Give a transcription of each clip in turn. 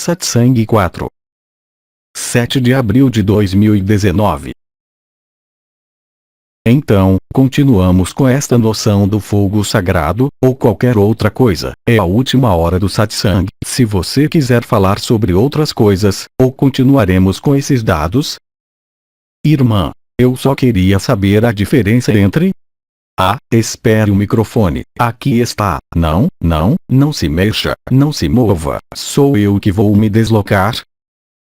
Satsang 4. 7 de abril de 2019. Então, continuamos com esta noção do fogo sagrado, ou qualquer outra coisa. É a última hora do satsang. Se você quiser falar sobre outras coisas, ou continuaremos com esses dados? Irmã, eu só queria saber a diferença entre... espere o microfone. Aqui está. Não se mexa, não se mova. Sou eu que vou me deslocar.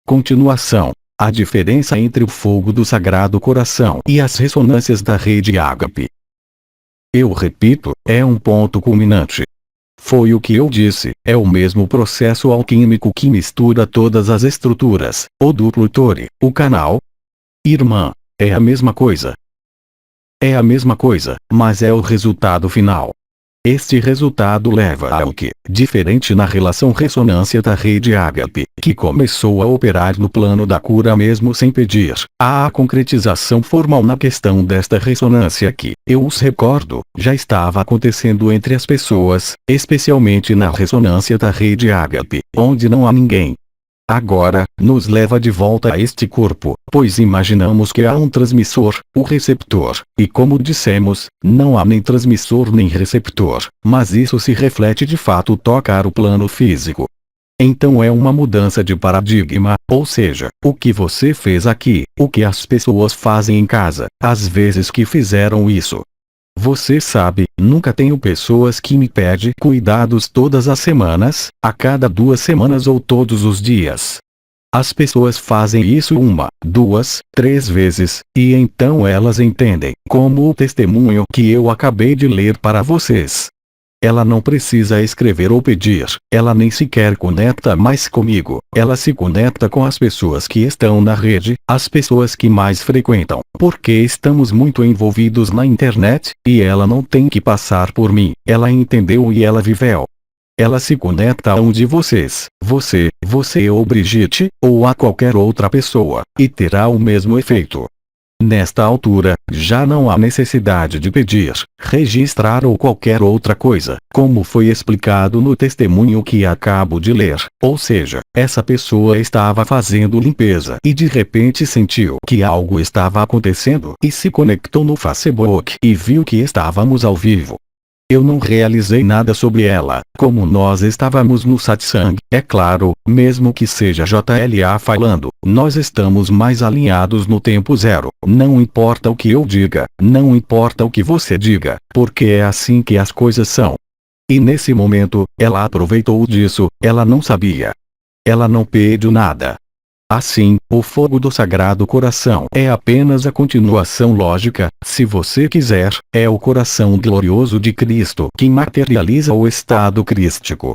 Continuação. A diferença entre o fogo do Sagrado Coração e as ressonâncias da rede Ágape. Eu repito, é um ponto culminante. Foi o que eu disse, é o mesmo processo alquímico que mistura todas as estruturas, o duplo Tori, o canal. Irmã, é a mesma coisa. É a mesma coisa, mas é o resultado final. Este resultado leva ao que, diferente na relação ressonância da rede Ágape, que começou a operar no plano da cura mesmo sem pedir, há a concretização formal na questão desta ressonância que, eu os recordo, já estava acontecendo entre as pessoas, especialmente na ressonância da rede Ágape, onde não há ninguém. Agora, nos leva de volta a este corpo, pois imaginamos que há um transmissor, o receptor, e como dissemos, não há nem transmissor nem receptor, mas isso se reflete de fato tocar o plano físico. Então é uma mudança de paradigma, ou seja, o que você fez aqui, o que as pessoas fazem em casa, às vezes que fizeram isso. Você sabe, nunca tenho pessoas que me pedem cuidados todas as semanas, a cada 2 semanas ou todos os dias. As pessoas fazem isso 1, 2, 3 vezes, e então elas entendem, como o testemunho que eu acabei de ler para vocês. Ela não precisa escrever ou pedir, ela nem sequer conecta mais comigo, ela se conecta com as pessoas que estão na rede, as pessoas que mais frequentam, porque estamos muito envolvidos na internet, e ela não tem que passar por mim, ela entendeu e ela viveu. Ela se conecta a um de vocês, você ou Brigitte, ou a qualquer outra pessoa, e terá o mesmo efeito. Nesta altura, já não há necessidade de pedir, registrar ou qualquer outra coisa, como foi explicado no testemunho que acabo de ler, ou seja, essa pessoa estava fazendo limpeza e de repente sentiu que algo estava acontecendo e se conectou no Facebook e viu que estávamos ao vivo. Eu não realizei nada sobre ela, como nós estávamos no satsang, é claro, mesmo que seja JLA falando, nós estamos mais alinhados no tempo zero, não importa o que eu diga, não importa o que você diga, porque é assim que as coisas são. E nesse momento, ela aproveitou disso, ela não sabia. Ela não pediu nada. Assim, o fogo do Sagrado Coração é apenas a continuação lógica, se você quiser, é o coração glorioso de Cristo que materializa o estado crístico.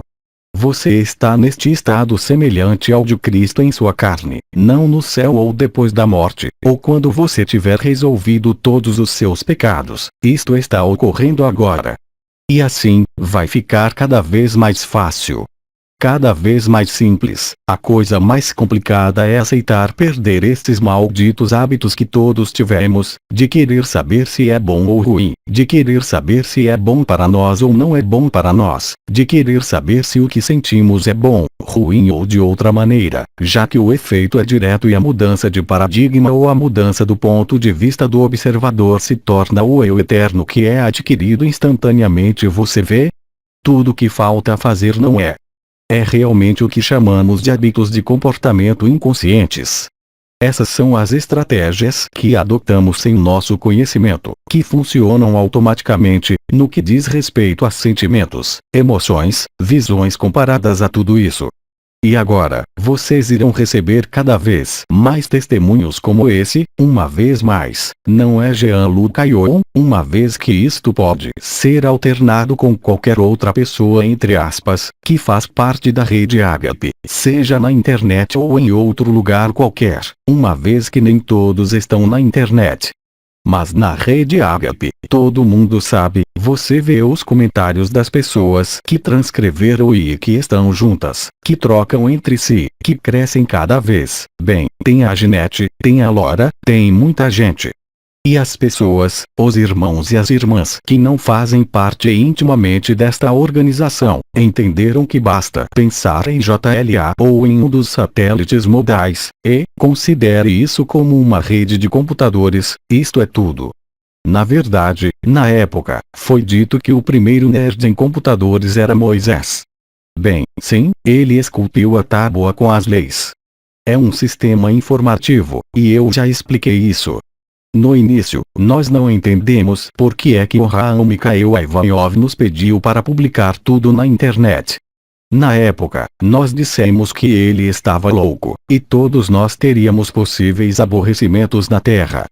Você está neste estado semelhante ao de Cristo em sua carne, não no céu ou depois da morte, ou quando você tiver resolvido todos os seus pecados. Isto está ocorrendo agora. E assim, vai ficar cada vez mais fácil. Cada vez mais simples. A coisa mais complicada é aceitar perder estes malditos hábitos que todos tivemos, de querer saber se é bom ou ruim, de querer saber se é bom para nós ou não é bom para nós, de querer saber se o que sentimos é bom, ruim ou de outra maneira, já que o efeito é direto e a mudança de paradigma ou a mudança do ponto de vista do observador se torna o eu eterno que é adquirido instantaneamente. Você vê? Tudo que falta fazer não é. É realmente o que chamamos de hábitos de comportamento inconscientes. Essas são as estratégias que adotamos sem nosso conhecimento, que funcionam automaticamente, no que diz respeito a sentimentos, emoções, visões comparadas a tudo isso. E agora, vocês irão receber cada vez mais testemunhos como esse, uma vez mais, não é Jean-Luc Caillon, uma vez que isto pode ser alternado com qualquer outra pessoa entre aspas, que faz parte da rede Ágape, seja na internet ou em outro lugar qualquer, uma vez que nem todos estão na internet. Mas na rede Ágape, todo mundo sabe, você vê os comentários das pessoas que transcreveram e que estão juntas, que trocam entre si, que crescem cada vez. Bem, tem a Ginete, tem a Laura, tem muita gente. E as pessoas, os irmãos e as irmãs que não fazem parte intimamente desta organização, entenderam que basta pensar em JLA ou em um dos satélites modais, e considere isso como uma rede de computadores, isto é tudo. Na verdade, na época, foi dito que o primeiro nerd em computadores era Moisés. Bem, sim, ele esculpiu a tábua com as leis. É um sistema informativo, e eu já expliquei isso. No início, nós não entendemos por que é que o Raul Mikhail Ivanov nos pediu para publicar tudo na internet. Na época, nós dissemos que ele estava louco, e todos nós teríamos possíveis aborrecimentos na Terra.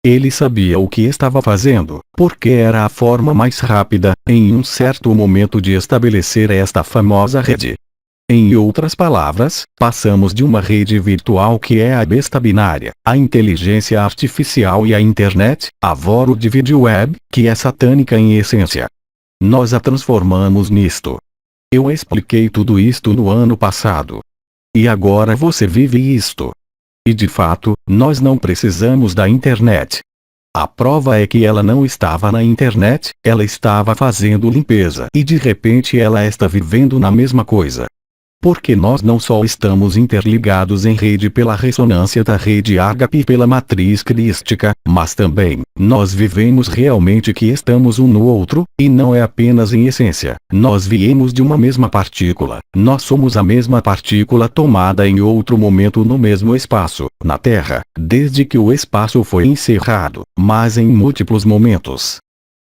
Ele sabia o que estava fazendo, porque era a forma mais rápida, em um certo momento, de estabelecer esta famosa rede. Em outras palavras, passamos de uma rede virtual que é a besta binária, a inteligência artificial e a internet, a World Wide Web, que é satânica em essência. Nós a transformamos nisto. Eu expliquei tudo isto no ano passado. E agora você vive isto. E de fato, nós não precisamos da internet. A prova é que ela não estava na internet, ela estava fazendo limpeza e de repente ela está vivendo na mesma coisa. Porque nós não só estamos interligados em rede pela ressonância da rede ágape e pela matriz crística, mas também, nós vivemos realmente que estamos um no outro, e não é apenas em essência. Nós viemos de uma mesma partícula, nós somos a mesma partícula tomada em outro momento no mesmo espaço, na Terra, desde que o espaço foi encerrado, mas em múltiplos momentos.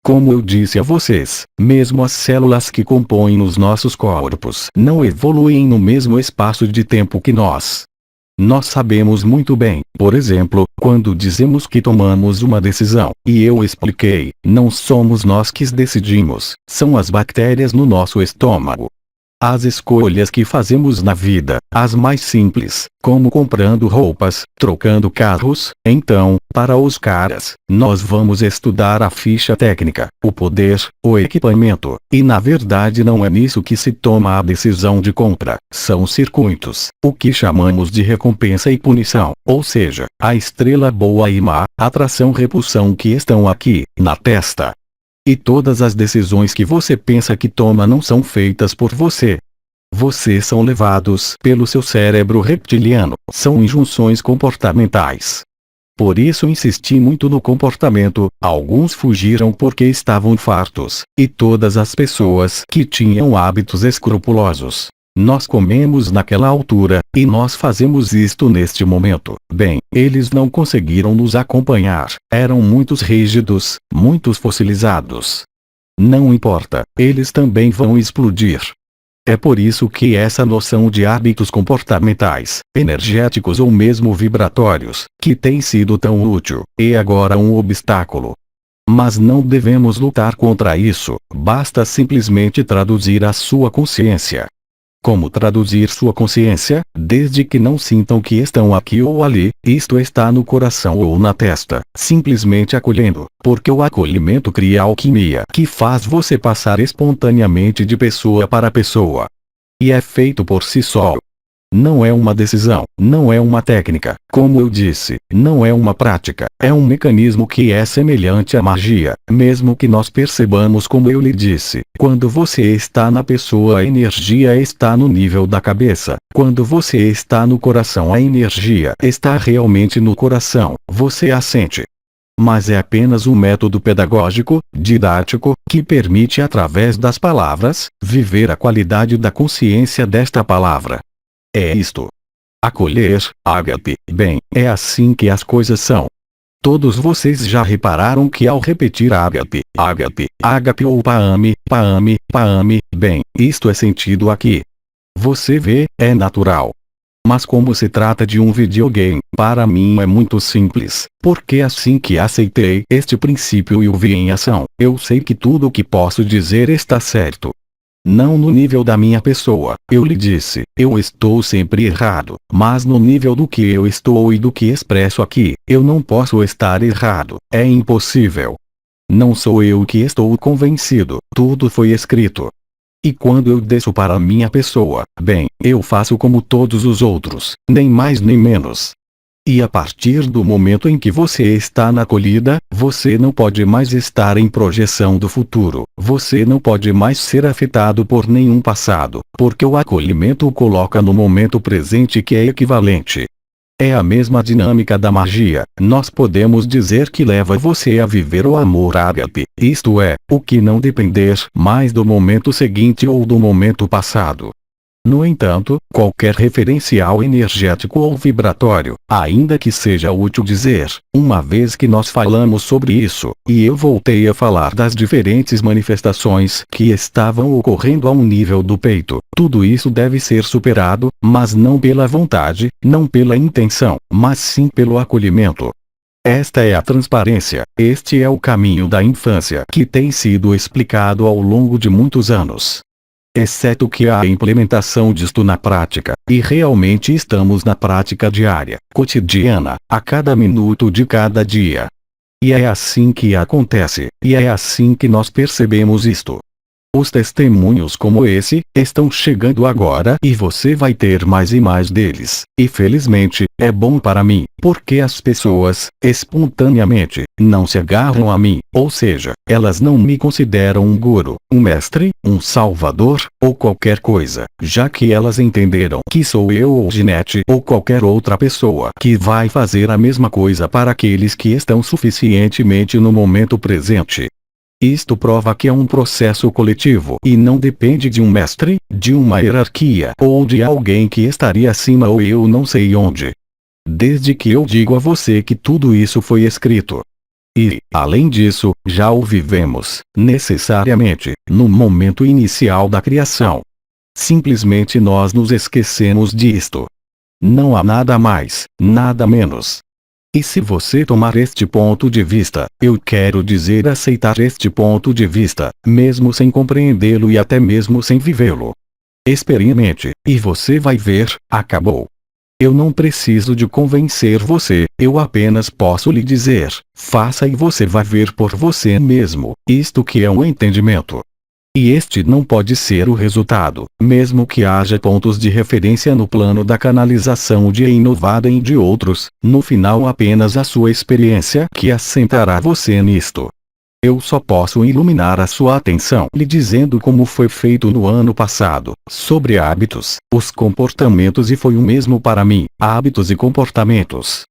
Como eu disse a vocês, mesmo as células que compõem os nossos corpos não evoluem no mesmo espaço de tempo que nós. Nós sabemos muito bem, por exemplo, quando dizemos que tomamos uma decisão, e eu expliquei, não somos nós que decidimos, são as bactérias no nosso estômago. As escolhas que fazemos na vida, as mais simples, como comprando roupas, trocando carros, então, para os caras, nós vamos estudar a ficha técnica, o poder, o equipamento, e na verdade não é nisso que se toma a decisão de compra, são circuitos, o que chamamos de recompensa e punição, ou seja, a estrela boa e má, atração-repulsão que estão aqui, na testa. E todas as decisões que você pensa que toma não são feitas por você. Vocês são levados pelo seu cérebro reptiliano, são injunções comportamentais. Por isso insisti muito no comportamento, alguns fugiram porque estavam fartos, e todas as pessoas que tinham hábitos escrupulosos. Nós comemos naquela altura, e nós fazemos isto neste momento. Bem, eles não conseguiram nos acompanhar, eram muitos rígidos, muitos fossilizados. Não importa, eles também vão explodir. É por isso que essa noção de hábitos comportamentais, energéticos ou mesmo vibratórios, que tem sido tão útil, é agora um obstáculo. Mas não devemos lutar contra isso, basta simplesmente traduzir a sua consciência. Como traduzir sua consciência, desde que não sintam que estão aqui ou ali, isto está no coração ou na testa, simplesmente acolhendo, porque o acolhimento cria alquimia que faz você passar espontaneamente de pessoa para pessoa. E é feito por si só. Não é uma decisão, não é uma técnica, como eu disse, não é uma prática, é um mecanismo que é semelhante à magia, mesmo que nós percebamos como eu lhe disse, quando você está na pessoa a energia está no nível da cabeça, quando você está no coração a energia está realmente no coração, você a sente. Mas é apenas um método pedagógico, didático, que permite através das palavras, viver a qualidade da consciência desta palavra. É isto. Acolher, ágape, bem, é assim que as coisas são. Todos vocês já repararam que ao repetir ágape, ágape, ágape ou paame, paame, paame, bem, isto é sentido aqui. Você vê, é natural. Mas como se trata de um videogame, para mim é muito simples, porque assim que aceitei este princípio e o vi em ação, eu sei que tudo o que posso dizer está certo. Não no nível da minha pessoa, eu lhe disse, eu estou sempre errado, mas no nível do que eu estou e do que expresso aqui, eu não posso estar errado, é impossível. Não sou eu que estou convencido, tudo foi escrito. E quando eu desço para a minha pessoa, bem, eu faço como todos os outros, nem mais nem menos. E a partir do momento em que você está na acolhida, você não pode mais estar em projeção do futuro, você não pode mais ser afetado por nenhum passado, porque o acolhimento o coloca no momento presente, que é equivalente. É a mesma dinâmica da magia. Nós podemos dizer que leva você a viver o amor ágape, isto é, o que não depender mais do momento seguinte ou do momento passado. No entanto, qualquer referencial energético ou vibratório, ainda que seja útil dizer, uma vez que nós falamos sobre isso, e eu voltei a falar das diferentes manifestações que estavam ocorrendo a um nível do peito, tudo isso deve ser superado, mas não pela vontade, não pela intenção, mas sim pelo acolhimento. Esta é a transparência, este é o caminho da infância que tem sido explicado ao longo de muitos anos. Exceto que há a implementação disto na prática, e realmente estamos na prática diária, cotidiana, a cada minuto de cada dia. E é assim que acontece, e é assim que nós percebemos isto. Os testemunhos como esse, estão chegando agora e você vai ter mais e mais deles, e felizmente, é bom para mim, porque as pessoas, espontaneamente, não se agarram a mim, ou seja, elas não me consideram um guru, um mestre, um salvador, ou qualquer coisa, já que elas entenderam que sou eu ou Ginete ou qualquer outra pessoa que vai fazer a mesma coisa para aqueles que estão suficientemente no momento presente. Isto prova que é um processo coletivo e não depende de um mestre, de uma hierarquia ou de alguém que estaria acima ou eu não sei onde. Desde que eu digo a você que tudo isso foi escrito. E, além disso, já o vivemos, necessariamente, no momento inicial da criação. Simplesmente nós nos esquecemos disto. Não há nada mais, nada menos. E se você tomar este ponto de vista, eu quero dizer aceitar este ponto de vista, mesmo sem compreendê-lo e até mesmo sem vivê-lo. Experimente, e você vai ver, acabou. Eu não preciso de convencer você, eu apenas posso lhe dizer, faça e você vai ver por você mesmo, isto que é um entendimento. E este não pode ser o resultado, mesmo que haja pontos de referência no plano da canalização de inovada e de outros, no final apenas a sua experiência que assentará você nisto. Eu só posso iluminar a sua atenção lhe dizendo como foi feito no ano passado, sobre hábitos, os comportamentos e foi o mesmo para mim, hábitos e comportamentos.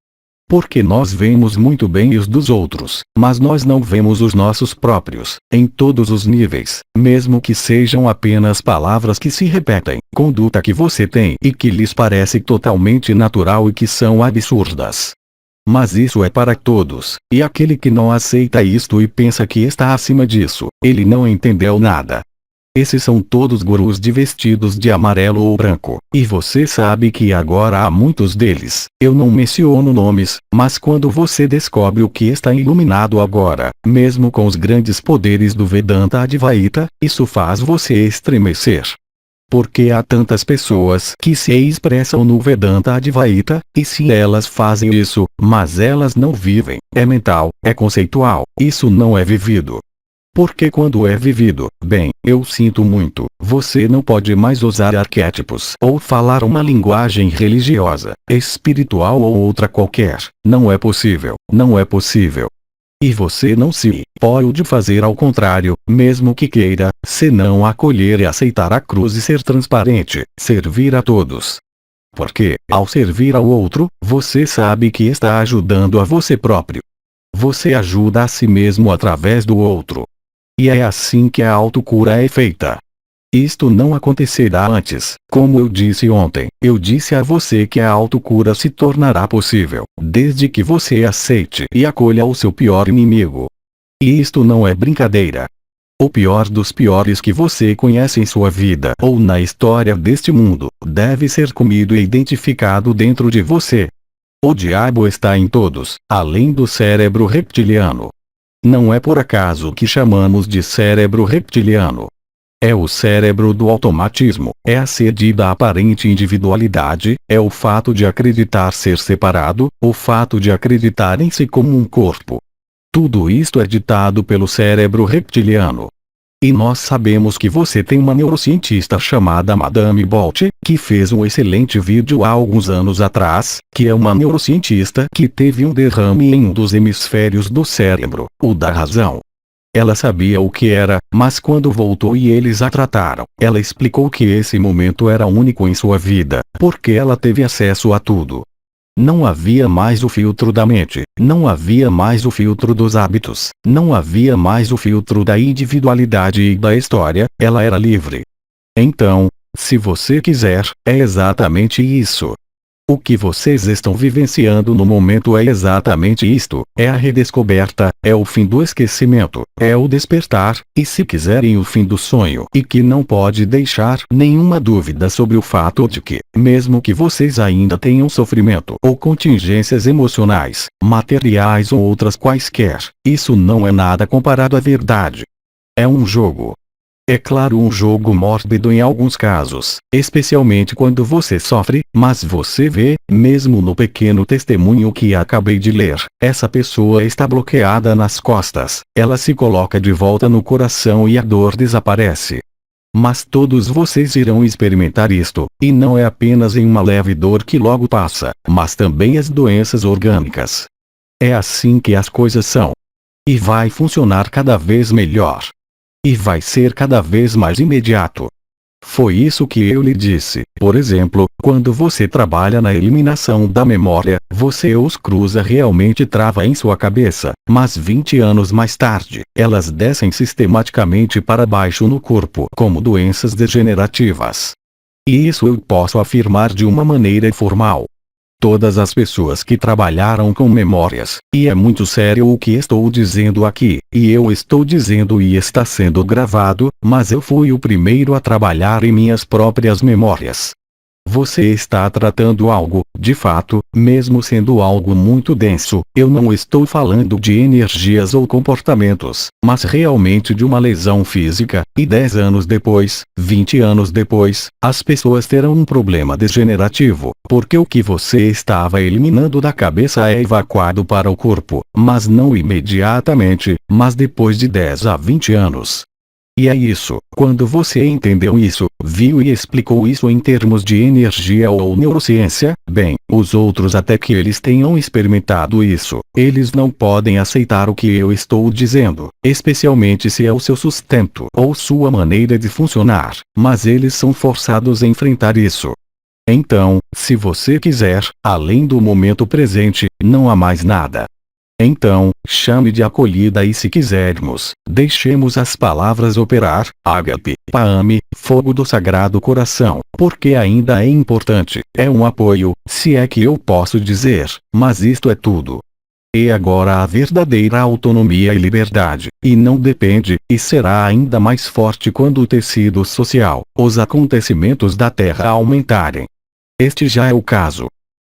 Porque nós vemos muito bem os dos outros, mas nós não vemos os nossos próprios, em todos os níveis, mesmo que sejam apenas palavras que se repetem, conduta que você tem e que lhes parece totalmente natural e que são absurdas. Mas isso é para todos, e aquele que não aceita isto e pensa que está acima disso, ele não entendeu nada. Esses são todos gurus de vestidos de amarelo ou branco, e você sabe que agora há muitos deles. Eu não menciono nomes, mas quando você descobre o que está iluminado agora, mesmo com os grandes poderes do Vedanta Advaita, isso faz você estremecer. Porque há tantas pessoas que se expressam no Vedanta Advaita, e se elas fazem isso, mas elas não vivem, é mental, é conceitual, isso não é vivido. Porque quando é vivido, bem, eu sinto muito, você não pode mais usar arquétipos ou falar uma linguagem religiosa, espiritual ou outra qualquer, não é possível, não é possível. E você não se pode fazer ao contrário, mesmo que queira, senão acolher e aceitar a cruz e ser transparente, servir a todos. Porque, ao servir ao outro, você sabe que está ajudando a você próprio. Você ajuda a si mesmo através do outro. E é assim que a autocura é feita. Isto não acontecerá antes. Como eu disse ontem, eu disse a você que a autocura se tornará possível, desde que você aceite e acolha o seu pior inimigo. E isto não é brincadeira. O pior dos piores que você conhece em sua vida ou na história deste mundo, deve ser comido e identificado dentro de você. O diabo está em todos, além do cérebro reptiliano. Não é por acaso que chamamos de cérebro reptiliano. É o cérebro do automatismo, é a sede da aparente individualidade, é o fato de acreditar ser separado, o fato de acreditar em si como um corpo. Tudo isto é ditado pelo cérebro reptiliano. E nós sabemos que você tem uma neurocientista chamada Madame Bolt, que fez um excelente vídeo há alguns anos atrás, que é uma neurocientista que teve um derrame em um dos hemisférios do cérebro, o da razão. Ela sabia o que era, mas quando voltou e eles a trataram, ela explicou que esse momento era único em sua vida, porque ela teve acesso a tudo. Não havia mais o filtro da mente, não havia mais o filtro dos hábitos, não havia mais o filtro da individualidade e da história, ela era livre. Então, se você quiser, é exatamente isso. O que vocês estão vivenciando no momento é exatamente isto, é a redescoberta, é o fim do esquecimento, é o despertar, e se quiserem o fim do sonho. E que não pode deixar nenhuma dúvida sobre o fato de que, mesmo que vocês ainda tenham sofrimento ou contingências emocionais, materiais ou outras quaisquer, isso não é nada comparado à verdade. É um jogo. É claro, um jogo mórbido em alguns casos, especialmente quando você sofre, mas você vê, mesmo no pequeno testemunho que acabei de ler, essa pessoa está bloqueada nas costas, ela se coloca de volta no coração e a dor desaparece. Mas todos vocês irão experimentar isto, e não é apenas em uma leve dor que logo passa, mas também as doenças orgânicas. É assim que as coisas são. E vai funcionar cada vez melhor. E vai ser cada vez mais imediato. Foi isso que eu lhe disse. Por exemplo, quando você trabalha na eliminação da memória, você os cruza realmente trava em sua cabeça, mas 20 anos mais tarde, elas descem sistematicamente para baixo no corpo como doenças degenerativas. E isso eu posso afirmar de uma maneira formal. Todas as pessoas que trabalharam com memórias, e é muito sério o que estou dizendo aqui, e eu estou dizendo e está sendo gravado, mas eu fui o primeiro a trabalhar em minhas próprias memórias. Você está tratando algo, de fato, mesmo sendo algo muito denso, eu não estou falando de energias ou comportamentos, mas realmente de uma lesão física, e 10 anos depois, 20 anos depois, as pessoas terão um problema degenerativo, porque o que você estava eliminando da cabeça é evacuado para o corpo, mas não imediatamente, mas depois de 10 a 20 anos. E é isso, quando você entendeu isso, viu e explicou isso em termos de energia ou neurociência, bem, os outros até que eles tenham experimentado isso, eles não podem aceitar o que eu estou dizendo, especialmente se é o seu sustento ou sua maneira de funcionar, mas eles são forçados a enfrentar isso. Então, se você quiser, além do momento presente, não há mais nada. Então, chame de acolhida e se quisermos, deixemos as palavras operar, ágape, paame, fogo do sagrado coração, porque ainda é importante, é um apoio, se é que eu posso dizer, mas isto é tudo. E agora a verdadeira autonomia e liberdade, e não depende, e será ainda mais forte quando o tecido social, os acontecimentos da Terra aumentarem. Este já é o caso.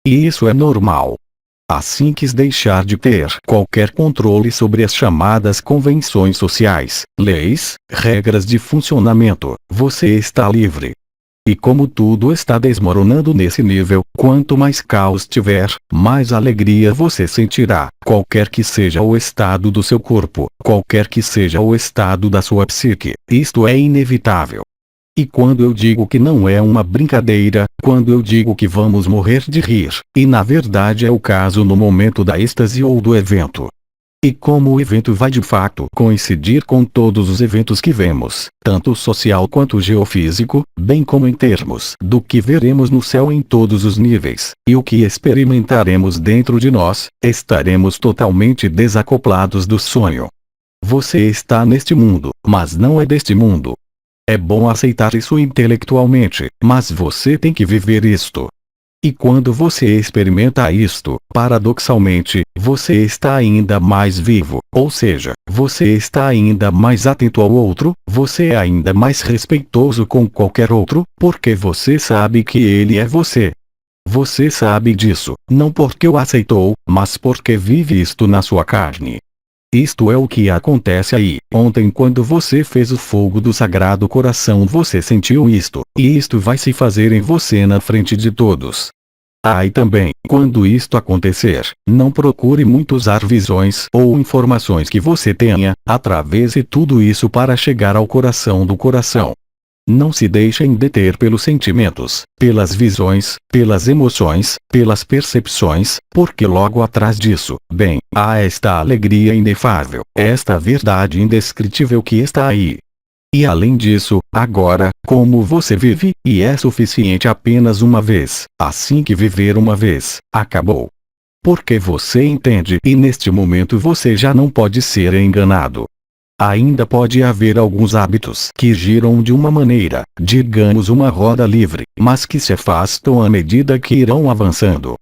E isso é normal. Assim quis deixar de ter qualquer controle sobre as chamadas convenções sociais, leis, regras de funcionamento, você está livre. E como tudo está desmoronando nesse nível, quanto mais caos tiver, mais alegria você sentirá, qualquer que seja o estado do seu corpo, qualquer que seja o estado da sua psique, isto é inevitável. E quando eu digo que não é uma brincadeira, quando eu digo que vamos morrer de rir, e na verdade é o caso no momento da êxtase ou do evento. E como o evento vai de fato coincidir com todos os eventos que vemos, tanto social quanto geofísico, bem como em termos do que veremos no céu em todos os níveis, e o que experimentaremos dentro de nós, estaremos totalmente desacoplados do sonho. Você está neste mundo, mas não é deste mundo. É bom aceitar isso intelectualmente, mas você tem que viver isto. E quando você experimenta isto, paradoxalmente, você está ainda mais vivo, ou seja, você está ainda mais atento ao outro, você é ainda mais respeitoso com qualquer outro, porque você sabe que ele é você. Você sabe disso, não porque o aceitou, mas porque vive isto na sua carne. Isto é o que acontece aí. Ontem quando você fez o fogo do Sagrado Coração você sentiu isto, e isto vai se fazer em você na frente de todos. E também, quando isto acontecer, não procure muito usar visões ou informações que você tenha, atravesse tudo isso para chegar ao coração do coração. Não se deixem deter pelos sentimentos, pelas visões, pelas emoções, pelas percepções, porque logo atrás disso, bem, há esta alegria inefável, esta verdade indescritível que está aí. E além disso, agora, como você vive, e é suficiente apenas uma vez, assim que viver uma vez, acabou. Porque você entende e neste momento você já não pode ser enganado. Ainda pode haver alguns hábitos que giram de uma maneira, digamos uma roda livre, mas que se afastam à medida que irão avançando.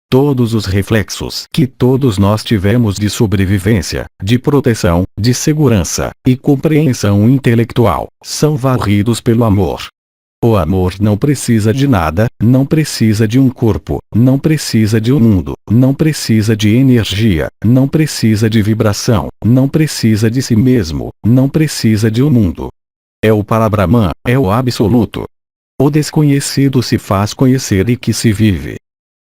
Todos os reflexos que todos nós tivemos de sobrevivência, de proteção, de segurança e compreensão intelectual, são varridos pelo amor. O amor não precisa de nada, não precisa de um corpo, não precisa de um mundo, não precisa de energia, não precisa de vibração, não precisa de si mesmo, não precisa de um mundo. É o Parabrahman, é o absoluto. O desconhecido se faz conhecer e que se vive.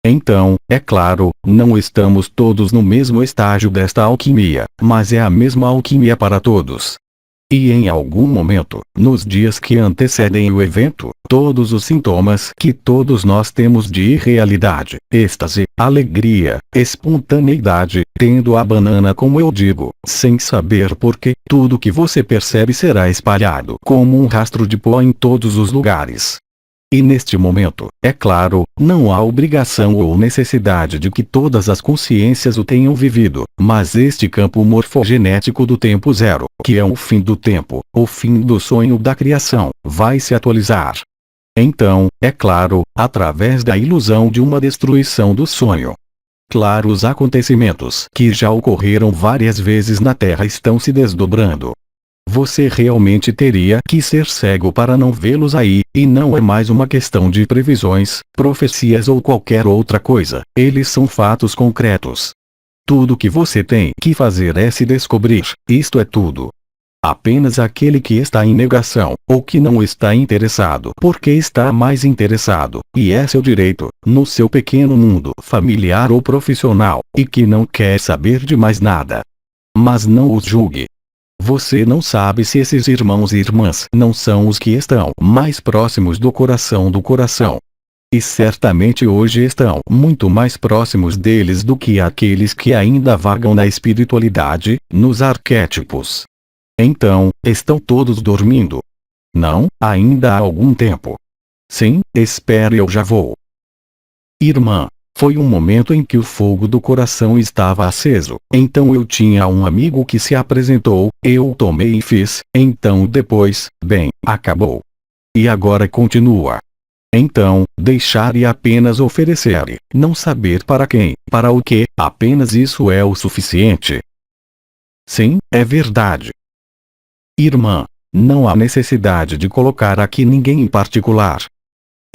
Então, é claro, não estamos todos no mesmo estágio desta alquimia, mas é a mesma alquimia para todos. E em algum momento, nos dias que antecedem o evento, todos os sintomas que todos nós temos de irrealidade, êxtase, alegria, espontaneidade, tendo a banana como eu digo, sem saber porquê, tudo que você percebe será espalhado como um rastro de pó em todos os lugares. E neste momento, é claro, não há obrigação ou necessidade de que todas as consciências o tenham vivido, mas este campo morfogenético do tempo zero, que é o fim do tempo, o fim do sonho da criação, vai se atualizar. Então, é claro, através da ilusão de uma destruição do sonho. Claro, os acontecimentos que já ocorreram várias vezes na Terra estão se desdobrando. Você realmente teria que ser cego para não vê-los aí, e não é mais uma questão de previsões, profecias ou qualquer outra coisa, eles são fatos concretos. Tudo que você tem que fazer é se descobrir, isto é tudo. Apenas aquele que está em negação, ou que não está interessado porque está mais interessado, e é seu direito, no seu pequeno mundo familiar ou profissional, e que não quer saber de mais nada. Mas não os julgue. Você não sabe se esses irmãos e irmãs não são os que estão mais próximos do coração. E certamente hoje estão muito mais próximos deles do que aqueles que ainda vagam na espiritualidade, nos arquétipos. Então, estão todos dormindo? Não, ainda há algum tempo. Sim, espere, eu já vou. Irmã. Foi um momento em que o fogo do coração estava aceso, então eu tinha um amigo que se apresentou, eu tomei e fiz, então depois, bem, acabou. E agora continua. Então, deixar e apenas oferecer, não saber para quem, para o que, apenas isso é o suficiente. Sim, é verdade. Irmã, não há necessidade de colocar aqui ninguém em particular.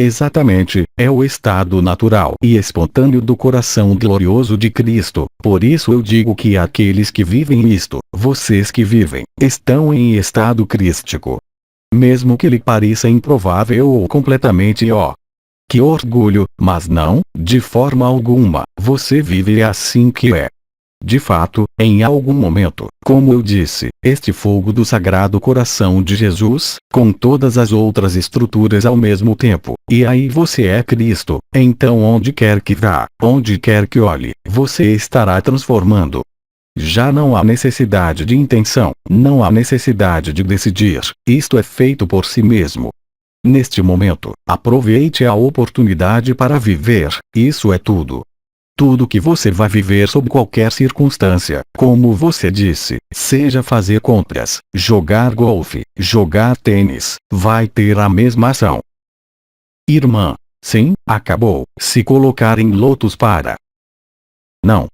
Exatamente, é o estado natural e espontâneo do coração glorioso de Cristo, por isso eu digo que aqueles que vivem isto, vocês que vivem, estão em estado crístico. Mesmo que lhe pareça improvável ou completamente que orgulho, mas não, de forma alguma, você vive assim que é. De fato, em algum momento, como eu disse, este fogo do Sagrado Coração de Jesus, com todas as outras estruturas ao mesmo tempo, e aí você é Cristo, então onde quer que vá, onde quer que olhe, você estará transformando. Já não há necessidade de intenção, não há necessidade de decidir, isto é feito por si mesmo. Neste momento, aproveite a oportunidade para viver, isso é tudo. Tudo que você vai viver sob qualquer circunstância, como você disse, seja fazer compras, jogar golfe, jogar tênis, vai ter a mesma ação. Irmã, sim, acabou, se colocar em lotos para. Não.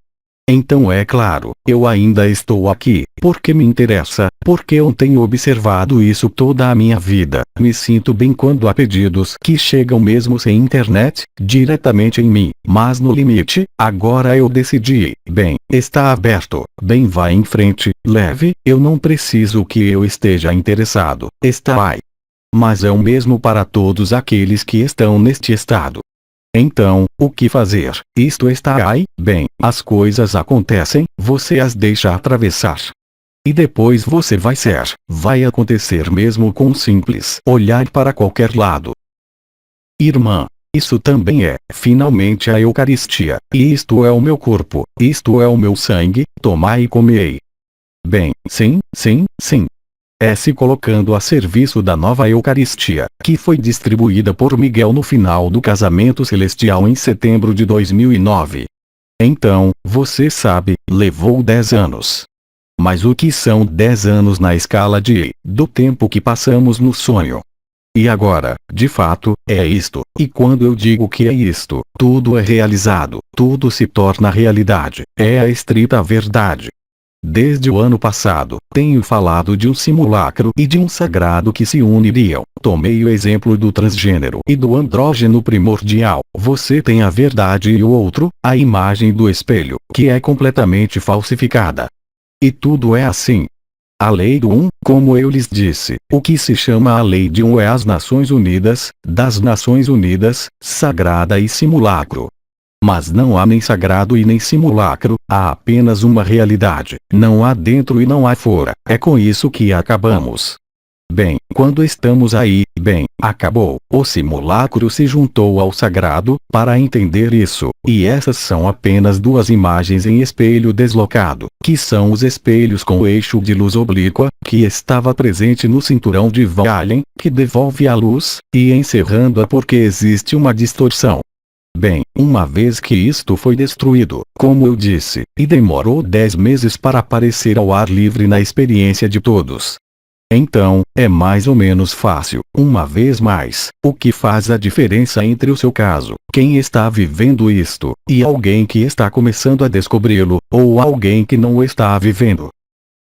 Então é claro, eu ainda estou aqui, porque me interessa, porque eu tenho observado isso toda a minha vida, me sinto bem quando há pedidos que chegam mesmo sem internet, diretamente em mim, mas no limite, agora eu decidi, bem, está aberto, bem vá em frente, leve, eu não preciso que eu esteja interessado, está aí. Mas é o mesmo para todos aqueles que estão neste estado. Então, o que fazer? Isto está aí, bem, as coisas acontecem, você as deixa atravessar. E depois você vai acontecer mesmo com um simples olhar para qualquer lado. Irmã, isso também é, finalmente, a Eucaristia, e isto é o meu corpo, isto é o meu sangue, tomai e comei. Bem, sim, sim, sim. É se colocando a serviço da nova Eucaristia, que foi distribuída por Miguel no final do casamento celestial em setembro de 2009. Então, você sabe, levou 10 anos. Mas o que são 10 anos na escala do tempo que passamos no sonho? E agora, de fato, é isto, e quando eu digo que é isto, tudo é realizado, tudo se torna realidade, é a estrita verdade. Desde o ano passado, tenho falado de um simulacro e de um sagrado que se uniriam. Tomei o exemplo do transgênero e do andrógeno primordial. Você tem a verdade e o outro, a imagem do espelho, que é completamente falsificada. E tudo é assim. A lei do um, como eu lhes disse, o que se chama a lei de um é as Nações Unidas, das Nações Unidas, sagrada e simulacro. Mas não há nem sagrado e nem simulacro, há apenas uma realidade, não há dentro e não há fora, é com isso que acabamos. Bem, quando estamos aí, bem, acabou, o simulacro se juntou ao sagrado, para entender isso, e essas são apenas duas imagens em espelho deslocado, que são os espelhos com o eixo de luz oblíqua, que estava presente no cinturão de Van Allen, que devolve a luz, e encerrando-a porque existe uma distorção. Bem, uma vez que isto foi destruído, como eu disse, e demorou 10 meses para aparecer ao ar livre na experiência de todos. Então, é mais ou menos fácil, uma vez mais, o que faz a diferença entre o seu caso, quem está vivendo isto, e alguém que está começando a descobri-lo, ou alguém que não o está vivendo.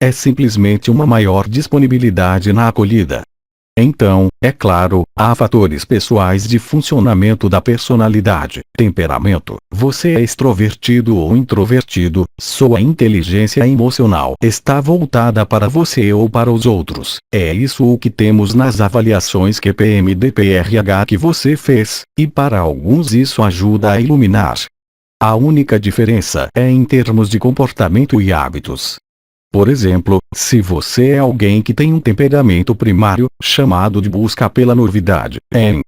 É simplesmente uma maior disponibilidade na acolhida. Então, é claro, há fatores pessoais de funcionamento da personalidade, temperamento, você é extrovertido ou introvertido, sua inteligência emocional está voltada para você ou para os outros, é isso o que temos nas avaliações QPMDPRH que você fez, e para alguns isso ajuda a iluminar. A única diferença é em termos de comportamento e hábitos. Por exemplo, se você é alguém que tem um temperamento primário, chamado de busca pela novidade,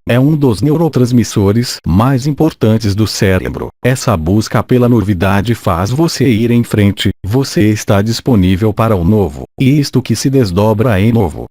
é um dos neurotransmissores mais importantes do cérebro. Essa busca pela novidade faz você ir em frente, você está disponível para o novo, e isto que se desdobra em novo.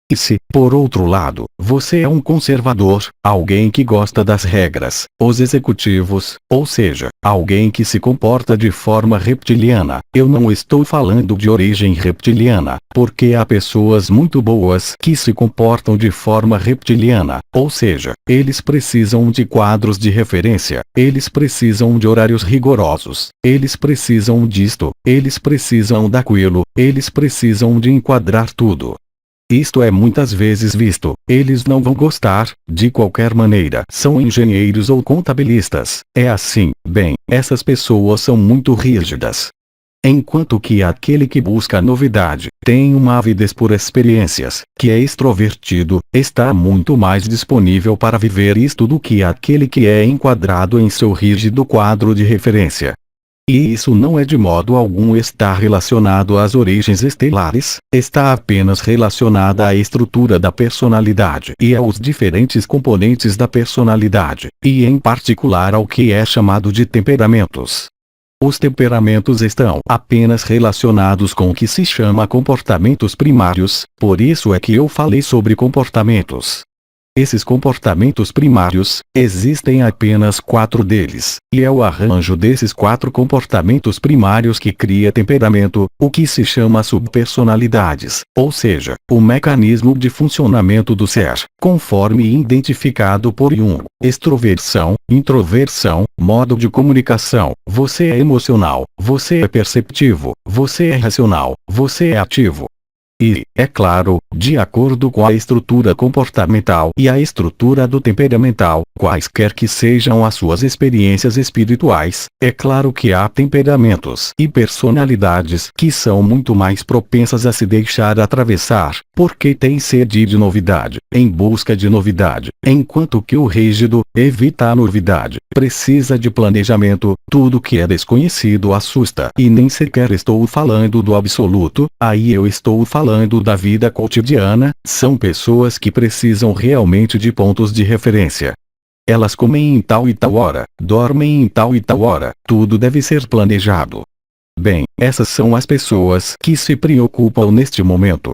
E se, por outro lado, você é um conservador, alguém que gosta das regras, os executivos, ou seja, alguém que se comporta de forma reptiliana, eu não estou falando de origem reptiliana, porque há pessoas muito boas que se comportam de forma reptiliana, ou seja, eles precisam de quadros de referência, eles precisam de horários rigorosos, eles precisam disto, eles precisam daquilo, eles precisam de enquadrar tudo. Isto é muitas vezes visto, eles não vão gostar, de qualquer maneira. São engenheiros ou contabilistas, é assim, bem, essas pessoas são muito rígidas. Enquanto que aquele que busca novidade, tem uma avidez por experiências, que é extrovertido, está muito mais disponível para viver isto do que aquele que é enquadrado em seu rígido quadro de referência. E isso não é de modo algum estar relacionado às origens estelares, está apenas relacionada à estrutura da personalidade e aos diferentes componentes da personalidade, e em particular ao que é chamado de temperamentos. Os temperamentos estão apenas relacionados com o que se chama comportamentos primários, por isso é que eu falei sobre comportamentos. Esses comportamentos primários, existem apenas 4 deles, e é o arranjo desses 4 comportamentos primários que cria temperamento, o que se chama subpersonalidades, ou seja, o mecanismo de funcionamento do ser, conforme identificado por Jung: extroversão, introversão, modo de comunicação, você é emocional, você é perceptivo, você é racional, você é ativo. E, é claro, de acordo com a estrutura comportamental e a estrutura do temperamental, quaisquer que sejam as suas experiências espirituais, é claro que há temperamentos e personalidades que são muito mais propensas a se deixar atravessar, porque têm sede de novidade, em busca de novidade, enquanto que o rígido evita a novidade, precisa de planejamento, tudo que é desconhecido assusta. E nem sequer estou falando do absoluto, aí eu estou falando da vida cotidiana, são pessoas que precisam realmente de pontos de referência. Elas comem em tal e tal hora, dormem em tal e tal hora, tudo deve ser planejado. Bem, essas são as pessoas que se preocupam neste momento.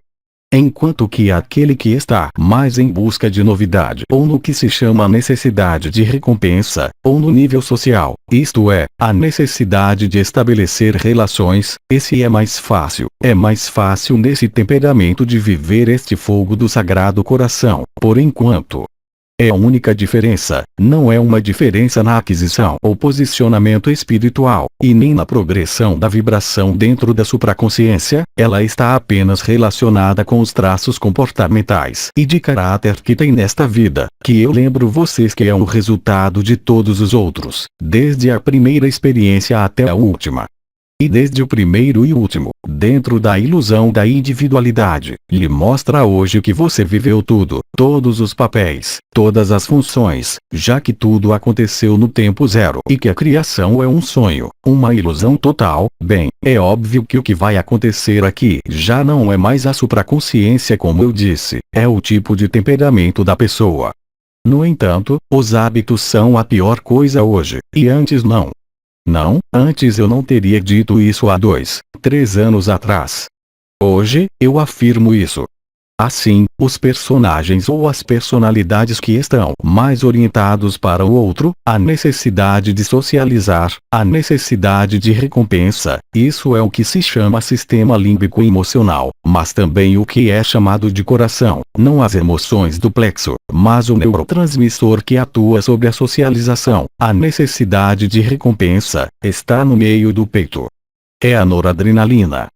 Enquanto que aquele que está mais em busca de novidade ou no que se chama necessidade de recompensa, ou no nível social, isto é, a necessidade de estabelecer relações, esse é mais fácil nesse temperamento de viver este fogo do Sagrado Coração, por enquanto. É a única diferença, não é uma diferença na aquisição ou posicionamento espiritual, e nem na progressão da vibração dentro da supraconsciência, ela está apenas relacionada com os traços comportamentais e de caráter que tem nesta vida, que eu lembro vocês que é o resultado de todos os outros, desde a primeira experiência até a última. E desde o primeiro e último, dentro da ilusão da individualidade, lhe mostra hoje que você viveu tudo, todos os papéis, todas as funções, já que tudo aconteceu no tempo zero e que a criação é um sonho, uma ilusão total. Bem, é óbvio que o que vai acontecer aqui já não é mais a supraconsciência, como eu disse, é o tipo de temperamento da pessoa. No entanto, os hábitos são a pior coisa hoje, e antes não. Não, antes eu não teria dito isso há 2, 3 anos atrás. Hoje, eu afirmo isso. Assim, os personagens ou as personalidades que estão mais orientados para o outro, a necessidade de socializar, a necessidade de recompensa, isso é o que se chama sistema límbico emocional, mas também o que é chamado de coração, não as emoções do plexo, mas o neurotransmissor que atua sobre a socialização, a necessidade de recompensa, está no meio do peito. É a noradrenalina.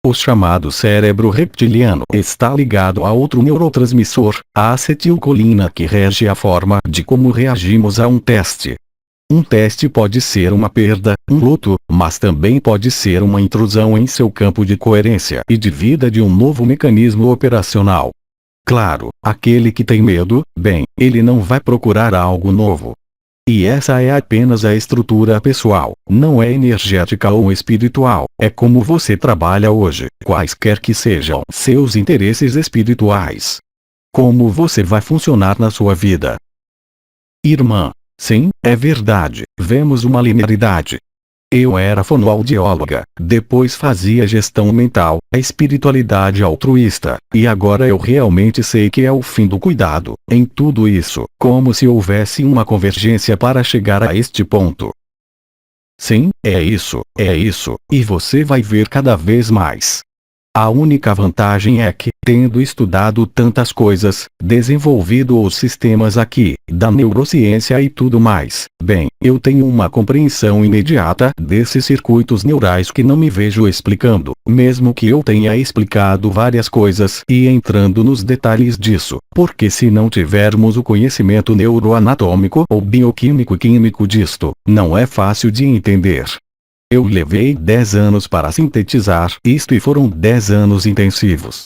O chamado cérebro reptiliano está ligado a outro neurotransmissor, a acetilcolina, que rege a forma de como reagimos a um teste. Um teste pode ser uma perda, um luto, mas também pode ser uma intrusão em seu campo de coerência e de vida de um novo mecanismo operacional. Claro, aquele que tem medo, bem, ele não vai procurar algo novo. E essa é apenas a estrutura pessoal, não é energética ou espiritual, é como você trabalha hoje, quaisquer que sejam seus interesses espirituais. Como você vai funcionar na sua vida. Irmã, sim, é verdade, vemos uma linearidade. Eu era fonoaudióloga, depois fazia gestão mental, a espiritualidade altruísta, e agora eu realmente sei que é o fim do cuidado, em tudo isso, como se houvesse uma convergência para chegar a este ponto. Sim, é isso, e você vai ver cada vez mais. A única vantagem é que, tendo estudado tantas coisas, desenvolvido os sistemas aqui, da neurociência e tudo mais, bem, eu tenho uma compreensão imediata desses circuitos neurais que não me vejo explicando, mesmo que eu tenha explicado várias coisas e entrando nos detalhes disso, porque se não tivermos o conhecimento neuroanatômico ou bioquímico-químico disto, não é fácil de entender. Eu levei 10 anos para sintetizar isto e foram 10 anos intensivos.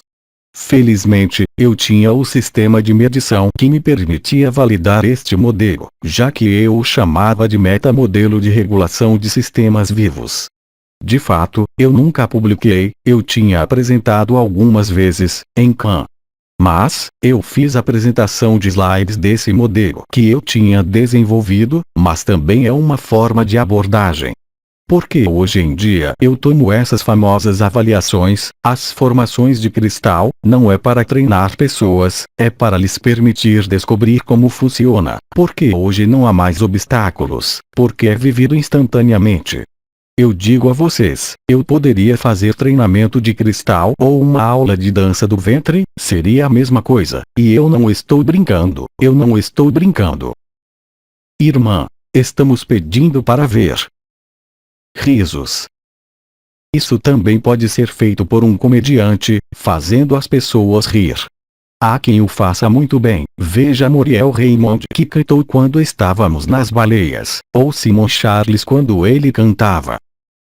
Felizmente, eu tinha o sistema de medição que me permitia validar este modelo, já que eu o chamava de metamodelo de regulação de sistemas vivos. De fato, eu nunca publiquei, eu tinha apresentado algumas vezes, em Khan. Mas, eu fiz apresentação de slides desse modelo que eu tinha desenvolvido, mas também é uma forma de abordagem. Porque hoje em dia eu tomo essas famosas avaliações, as formações de cristal, não é para treinar pessoas, é para lhes permitir descobrir como funciona, porque hoje não há mais obstáculos, porque é vivido instantaneamente. Eu digo a vocês, eu poderia fazer treinamento de cristal ou uma aula de dança do ventre, seria a mesma coisa, e eu não estou brincando, eu não estou brincando. Irmã, estamos pedindo para ver. Risos. Isso também pode ser feito por um comediante, fazendo as pessoas rir. Há quem o faça muito bem, veja Muriel Raymond que cantou quando estávamos nas baleias, ou Simon Charles quando ele cantava.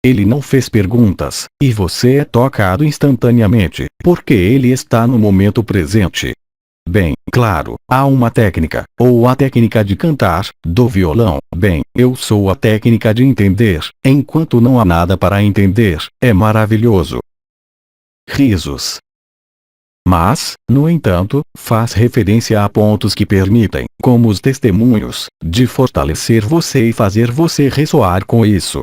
Ele não fez perguntas, e você é tocado instantaneamente, porque ele está no momento presente. Bem, claro, há uma técnica, ou a técnica de cantar, do violão. Bem, eu sou a técnica de entender, enquanto não há nada para entender. É maravilhoso. Risos. Mas, no entanto, faz referência a pontos que permitem, como os testemunhos, de fortalecer você e fazer você ressoar com isso.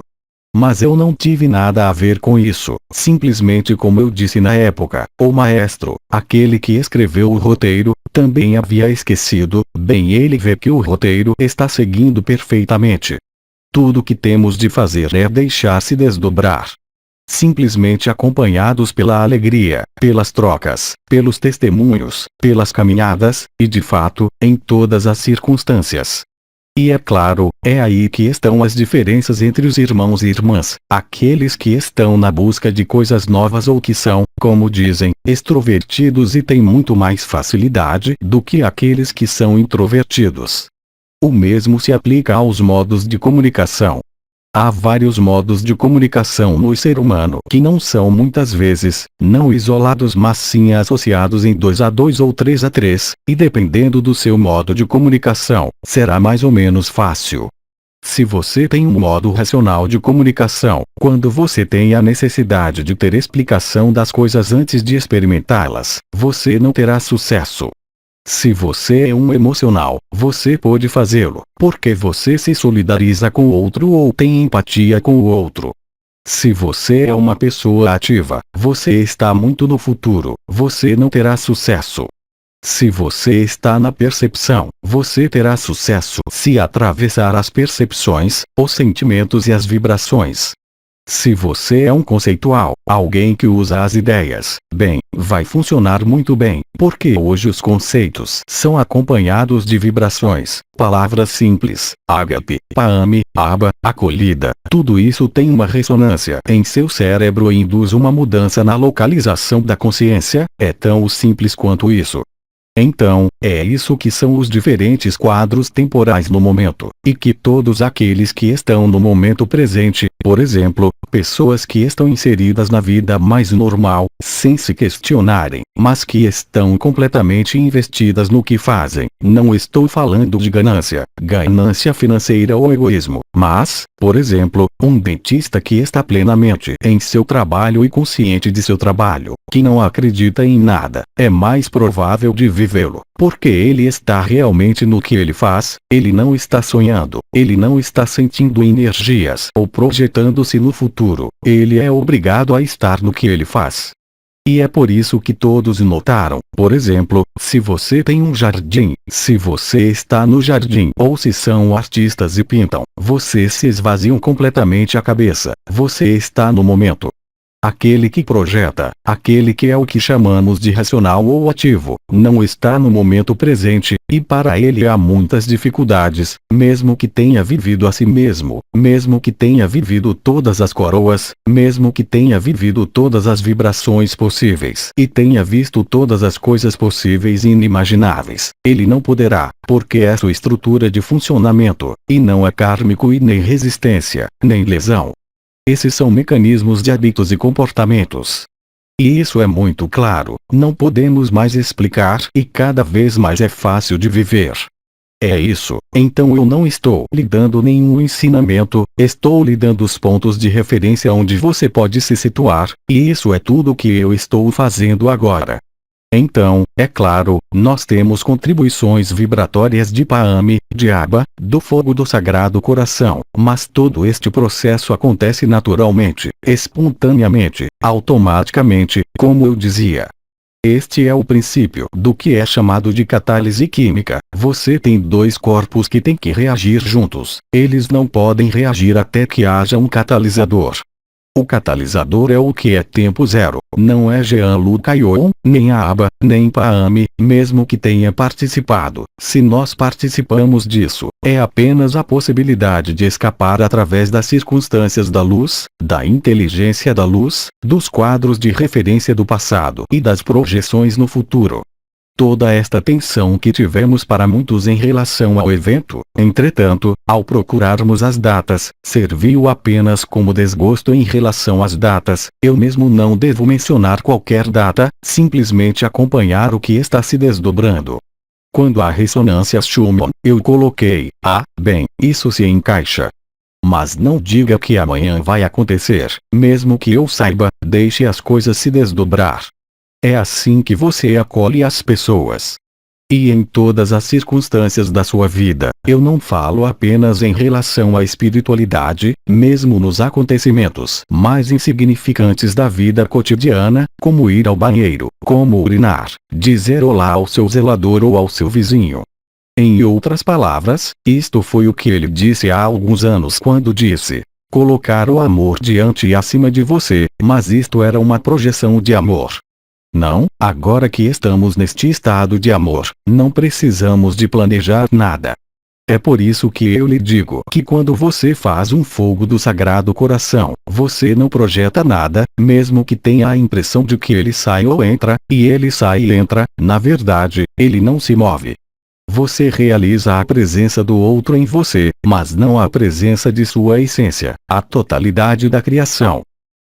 Mas eu não tive nada a ver com isso. Simplesmente como eu disse na época, o maestro, aquele que escreveu o roteiro, também havia esquecido. Bem, ele vê que o roteiro está seguindo perfeitamente. Tudo que temos de fazer é deixar-se desdobrar. Simplesmente acompanhados pela alegria, pelas trocas, pelos testemunhos, pelas caminhadas, e de fato, em todas as circunstâncias. E é claro, é aí que estão as diferenças entre os irmãos e irmãs, aqueles que estão na busca de coisas novas ou que são, como dizem, extrovertidos e têm muito mais facilidade do que aqueles que são introvertidos. O mesmo se aplica aos modos de comunicação. Há vários modos de comunicação no ser humano que não são muitas vezes, não isolados mas sim associados em 2 a 2 ou 3 a 3, e dependendo do seu modo de comunicação, será mais ou menos fácil. Se você tem um modo racional de comunicação, quando você tem a necessidade de ter explicação das coisas antes de experimentá-las, você não terá sucesso. Se você é um emocional, você pode fazê-lo, porque você se solidariza com o outro ou tem empatia com o outro. Se você é uma pessoa ativa, você está muito no futuro, você não terá sucesso. Se você está na percepção, você terá sucesso se atravessar as percepções, os sentimentos e as vibrações. Se você é um conceitual, alguém que usa as ideias, bem, vai funcionar muito bem, porque hoje os conceitos são acompanhados de vibrações, palavras simples, ágape, paame, aba, acolhida, tudo isso tem uma ressonância em seu cérebro e induz uma mudança na localização da consciência, é tão simples quanto isso. Então, é isso que são os diferentes quadros temporais no momento, e que todos aqueles que estão no momento presente, por exemplo, pessoas que estão inseridas na vida mais normal, sem se questionarem, mas que estão completamente investidas no que fazem, não estou falando de ganância financeira ou egoísmo, mas, por exemplo, um dentista que está plenamente em seu trabalho e consciente de seu trabalho, que não acredita em nada, é mais provável de vivê-lo, porque ele está realmente no que ele faz, ele não está sonhando, ele não está sentindo energias ou projetando-se no futuro, ele é obrigado a estar no que ele faz. E é por isso que todos notaram, por exemplo, se você tem um jardim, se você está no jardim ou se são artistas e pintam, vocês se esvaziam completamente a cabeça, você está no momento. Aquele que projeta, aquele que é o que chamamos de racional ou ativo, não está no momento presente, e para ele há muitas dificuldades, mesmo que tenha vivido a si mesmo, mesmo que tenha vivido todas as coroas, mesmo que tenha vivido todas as vibrações possíveis e tenha visto todas as coisas possíveis e inimagináveis, ele não poderá, porque é sua estrutura de funcionamento, e não é kármico e nem resistência, nem lesão. Esses são mecanismos de hábitos e comportamentos. E isso é muito claro, não podemos mais explicar e cada vez mais é fácil de viver. É isso, então eu não estou lhe dando nenhum ensinamento, estou lhe dando os pontos de referência onde você pode se situar, e isso é tudo o que eu estou fazendo agora. Então, é claro, nós temos contribuições vibratórias de Paame, de Aba, do fogo do Sagrado Coração, mas todo este processo acontece naturalmente, espontaneamente, automaticamente, como eu dizia. Este é o princípio do que é chamado de catálise química. Você tem dois corpos que têm que reagir juntos. Eles não podem reagir até que haja um catalisador. O catalisador é o que é tempo zero, não é Jean-Luc Ayon, nem a Aba, nem Paame, mesmo que tenha participado. Se nós participamos disso, é apenas a possibilidade de escapar através das circunstâncias da luz, da inteligência da luz, dos quadros de referência do passado e das projeções no futuro. toda esta tensão que tivemos para muitos em relação ao evento, entretanto, ao procurarmos as datas, serviu apenas como desgosto em relação às datas. Eu mesmo não devo mencionar qualquer data, simplesmente acompanhar o que está se desdobrando. Quando a ressonância Schumann, eu coloquei, bem, isso se encaixa. Mas não diga que amanhã vai acontecer, mesmo que eu saiba, deixe as coisas se desdobrar. É assim que você acolhe as pessoas. E em todas as circunstâncias da sua vida, eu não falo apenas em relação à espiritualidade, mesmo nos acontecimentos mais insignificantes da vida cotidiana, como ir ao banheiro, como urinar, dizer olá ao seu zelador ou ao seu vizinho. Em outras palavras, isto foi o que ele disse há alguns anos quando disse: colocar o amor diante e acima de você, mas isto era uma projeção de amor. Não, agora que estamos neste estado de amor, não precisamos de planejar nada. É por isso que eu lhe digo que quando você faz um fogo do Sagrado Coração, você não projeta nada, mesmo que tenha a impressão de que ele sai ou entra, e ele sai e entra, na verdade, ele não se move. Você realiza a presença do outro em você, mas não a presença de sua essência, a totalidade da criação.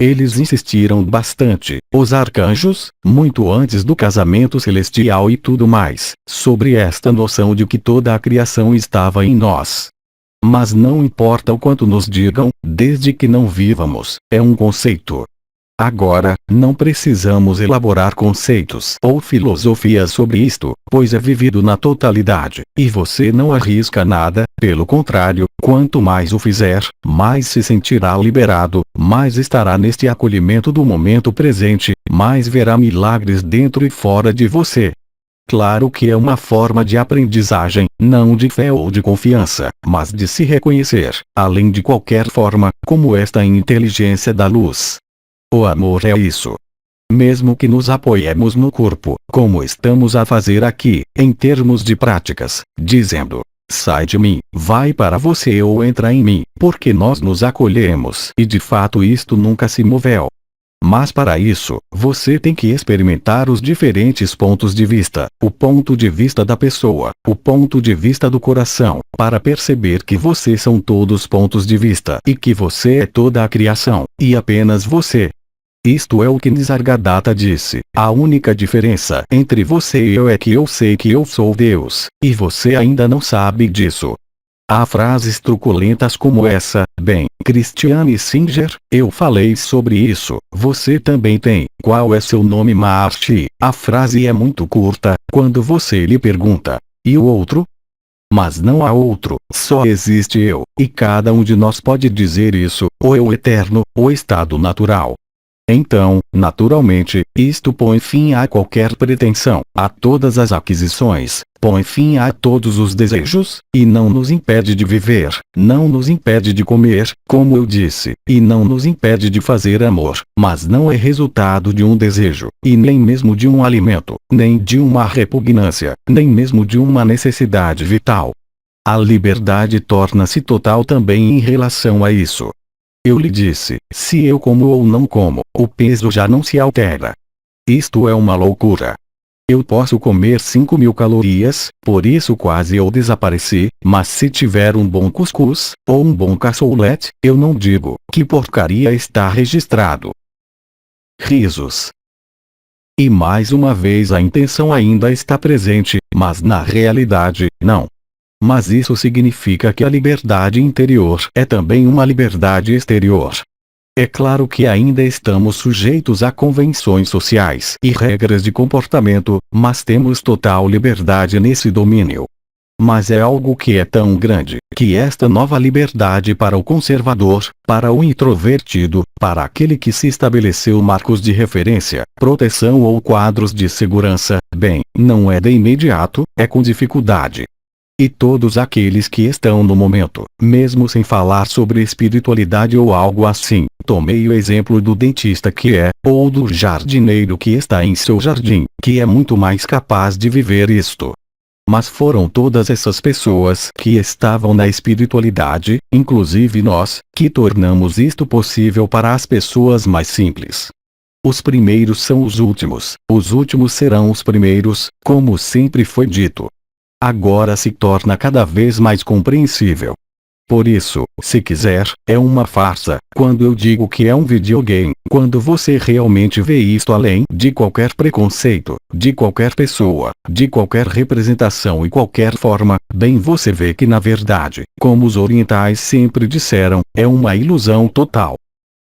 Eles insistiram bastante, os arcanjos, muito antes do casamento celestial e tudo mais, sobre esta noção de que toda a criação estava em nós. Mas não importa o quanto nos digam, desde que não vivamos, é um conceito. Agora, não precisamos elaborar conceitos ou filosofias sobre isto, pois é vivido na totalidade, e você não arrisca nada, pelo contrário, quanto mais o fizer, mais se sentirá liberado, mais estará neste acolhimento do momento presente, mais verá milagres dentro e fora de você. Claro que é uma forma de aprendizagem, não de fé ou de confiança, mas de se reconhecer, além de qualquer forma, como esta inteligência da luz. O amor é isso. Mesmo que nos apoiemos no corpo, como estamos a fazer aqui, em termos de práticas, dizendo: sai de mim, vai para você ou entra em mim, porque nós nos acolhemos, e de fato isto nunca se moveu. Mas para isso, você tem que experimentar os diferentes pontos de vista, o ponto de vista da pessoa, o ponto de vista do coração, para perceber que você são todos pontos de vista e que você é toda a criação, e apenas você. Isto é o que Nisargadatta disse: a única diferença entre você e eu é que eu sei que eu sou Deus, e você ainda não sabe disso. Há frases truculentas como essa: bem, Christiane Singer, eu falei sobre isso, você também tem, qual é seu nome Marty? A frase é muito curta, quando você lhe pergunta: e o outro? Mas não há outro, só existe eu, e cada um de nós pode dizer isso, o eu eterno, o estado natural. Então, naturalmente, isto põe fim a qualquer pretensão, a todas as aquisições, põe fim a todos os desejos, e não nos impede de viver, não nos impede de comer, como eu disse, e não nos impede de fazer amor, mas não é resultado de um desejo, e nem mesmo de um alimento, nem de uma repugnância, nem mesmo de uma necessidade vital. A liberdade torna-se total também em relação a isso. Eu lhe disse, se eu como ou não como, o peso já não se altera. Isto é uma loucura. Eu posso comer 5.000 calorias, por isso quase eu desapareci, mas se tiver um bom cuscuz, ou um bom cassoulet, eu não digo, que porcaria está registrado. Risos. E mais uma vez a intenção ainda está presente, mas na realidade, não. Mas isso significa que a liberdade interior é também uma liberdade exterior. É claro que ainda estamos sujeitos a convenções sociais e regras de comportamento, mas temos total liberdade nesse domínio. Mas é algo que é tão grande, que esta nova liberdade para o conservador, para o introvertido, para aquele que se estabeleceu marcos de referência, proteção ou quadros de segurança, bem, não é de imediato, é com dificuldade. E todos aqueles que estão no momento, mesmo sem falar sobre espiritualidade ou algo assim, tomei o exemplo do dentista que é, ou do jardineiro que está em seu jardim, que é muito mais capaz de viver isto. Mas foram todas essas pessoas que estavam na espiritualidade, inclusive nós, que tornamos isto possível para as pessoas mais simples. Os primeiros são os últimos serão os primeiros, como sempre foi dito. Agora se torna cada vez mais compreensível. Por isso, se quiser, é uma farsa, quando eu digo que é um videogame, quando você realmente vê isto além de qualquer preconceito, de qualquer pessoa, de qualquer representação e qualquer forma, bem você vê que na verdade, como os orientais sempre disseram, é uma ilusão total.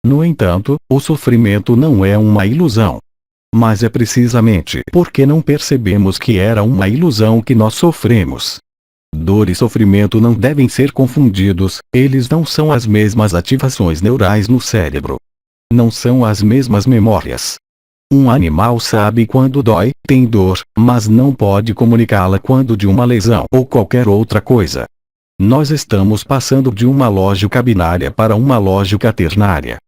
No entanto, o sofrimento não é uma ilusão. Mas é precisamente porque não percebemos que era uma ilusão que nós sofremos. Dor e sofrimento não devem ser confundidos, eles não são as mesmas ativações neurais no cérebro. Não são as mesmas memórias. Um animal sabe quando dói, tem dor, mas não pode comunicá-la quando de uma lesão ou qualquer outra coisa. Nós estamos passando de uma lógica binária para uma lógica ternária.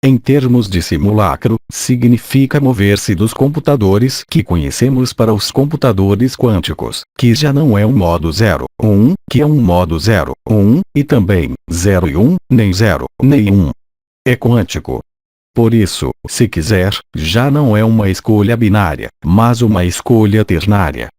Em termos de simulacro, significa mover-se dos computadores que conhecemos para os computadores quânticos, que já não é um modo 0, 1, que é um modo 0, 1, e também 0 e 1, nem 0, nem 1. É quântico. Por isso, se quiser, já não é uma escolha binária, mas uma escolha ternária.